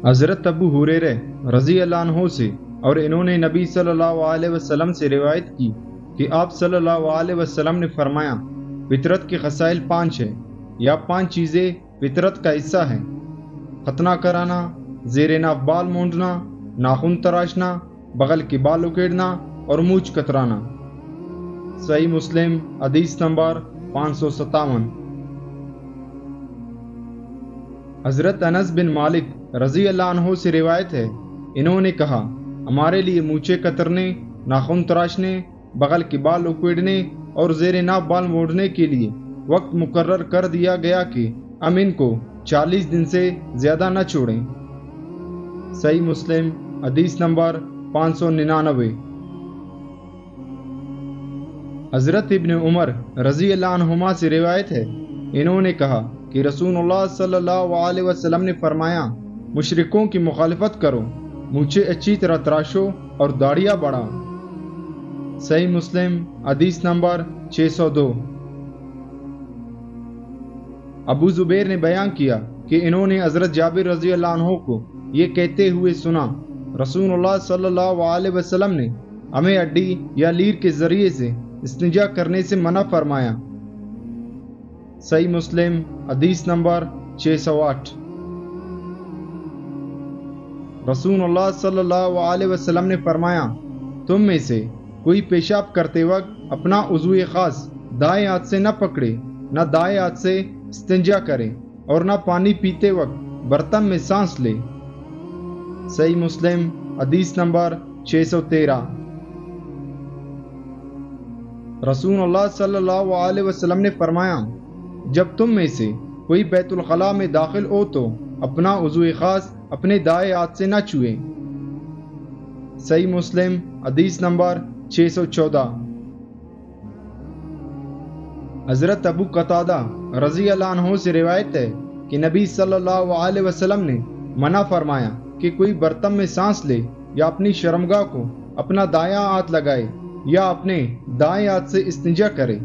حضرت ابو ہریرہ رضی اللہ عنہ سے اور انہوں نے نبی صلی اللہ علیہ وسلم سے روایت کی کہ آپ صلی اللہ علیہ وسلم نے فرمایا، فطرت کے خصائل 5 ہیں، یا 5 چیزیں فطرت کا حصہ ہیں: ختنہ کرانا، زیر ناف بال مونڈنا، ناخن تراشنا، بغل کے بال اکیڑنا اور مونچھ کترانا۔ صحیح مسلم حدیث نمبر 557۔ حضرت انس بن مالک رضی اللہ عنہ سے روایت ہے، انہوں نے کہا، ہمارے لیے مونچھیں کترنے، ناخن تراشنے، بغل کے بال اکیڑنے اور زیر ناف بال موڑنے کے لیے وقت مقرر کر دیا گیا کہ ہم ان کو 40 دن سے زیادہ نہ چھوڑیں۔ صحیح مسلم حدیث نمبر 599۔ حضرت ابن عمر رضی اللہ عنہما سے روایت ہے، انہوں نے کہا کہ رسول اللہ صلی اللہ علیہ وسلم نے فرمایا، مشرکوں کی مخالفت کرو، مونچھیں اچھی طرح تراشو اور داڑیاں بڑھاؤ۔ صحیح مسلم حدیث نمبر 602۔ ابو زبیر نے بیان کیا کہ انہوں نے حضرت جابر رضی اللہ عنہ کو یہ کہتے ہوئے سنا، رسول اللہ صلی اللہ علیہ وسلم نے ہمیں ہڈی یا لیر کے ذریعے سے استنجا کرنے سے منع فرمایا۔ صحیح مسلم حدیث نمبر 608۔ رسول اللہ صلی اللہ علیہ وسلم نے فرمایا، تم میں سے کوئی پیشاب کرتے وقت اپنا عضو خاص دائیں ہاتھ سے نہ پکڑے، نہ دائیں ہاتھ سے استنجا کرے اور نہ پانی پیتے وقت برتن میں سانس لے۔ صحیح مسلم حدیث نمبر 613۔ رسول اللہ صلی اللہ علیہ وسلم نے فرمایا، جب تم میں سے کوئی بیت الخلاء میں داخل ہو تو اپنا عضو خاص اپنے دائیں ہاتھ سے نہ چھوئے۔ صحیح مسلم حدیث نمبر 614۔ حضرت ابو قتادہ رضی اللہ عنہ سے روایت ہے کہ نبی صلی اللہ علیہ وسلم نے منع فرمایا کہ کوئی برتن میں سانس لے یا اپنی شرمگاہ کو اپنا دایاں ہاتھ لگائے یا اپنے دائیں ہاتھ سے استنجا کرے۔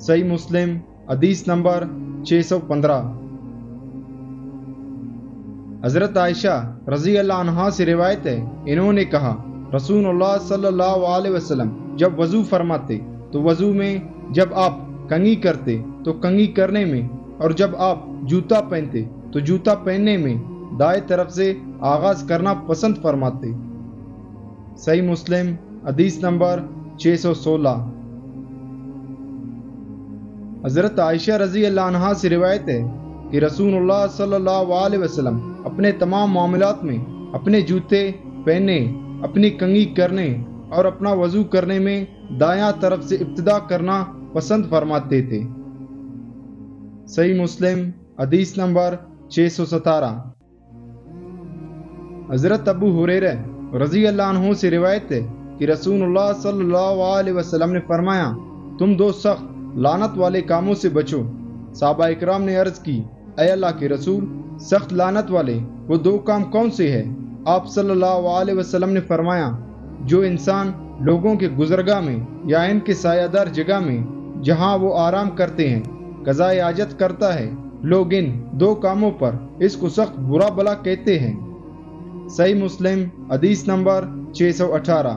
صحیح مسلم حدیث نمبر 615۔ حضرت عائشہ رضی اللہ عنہا سے روایت ہے، انہوں نے کہا، رسول اللہ صلی اللہ علیہ وسلم جب وضو فرماتے تو وضو میں، جب آپ کنگھی کرتے تو کنگھی کرنے میں، اور جب آپ جوتا پہنتے تو جوتا پہننے میں دائیں طرف سے آغاز کرنا پسند فرماتے۔ صحیح مسلم حدیث نمبر 616۔ حضرت عائشہ رضی اللہ عنہا سے روایت ہے کہ رسول اللہ صلی اللہ علیہ وسلم اپنے تمام معاملات میں اپنے جوتے پہننے، اپنی کنگھی کرنے اور اپنا وضو کرنے میں دایاں طرف سے ابتدا کرنا پسند فرماتے تھے۔ صحیح مسلم حدیث نمبر 617۔ حضرت ابو ہریرہ رضی اللہ عنہ سے روایت ہے کہ رسول اللہ صلی اللہ علیہ وسلم نے فرمایا، تم 2 سخت لعنت والے کاموں سے بچو۔ صحابہ اکرام نے عرض کی، اے اللہ کے رسول، سخت لعنت والے وہ 2 کام کون سے ہیں؟ آپ صلی اللہ علیہ وسلم نے فرمایا، جو انسان لوگوں کے گزرگاہ میں یا ان کے سایہ دار جگہ میں جہاں وہ آرام کرتے ہیں قضائے حاجت کرتا ہے، لوگ ان 2 کاموں پر اس کو سخت برا بلا کہتے ہیں۔ صحیح مسلم حدیث نمبر 618۔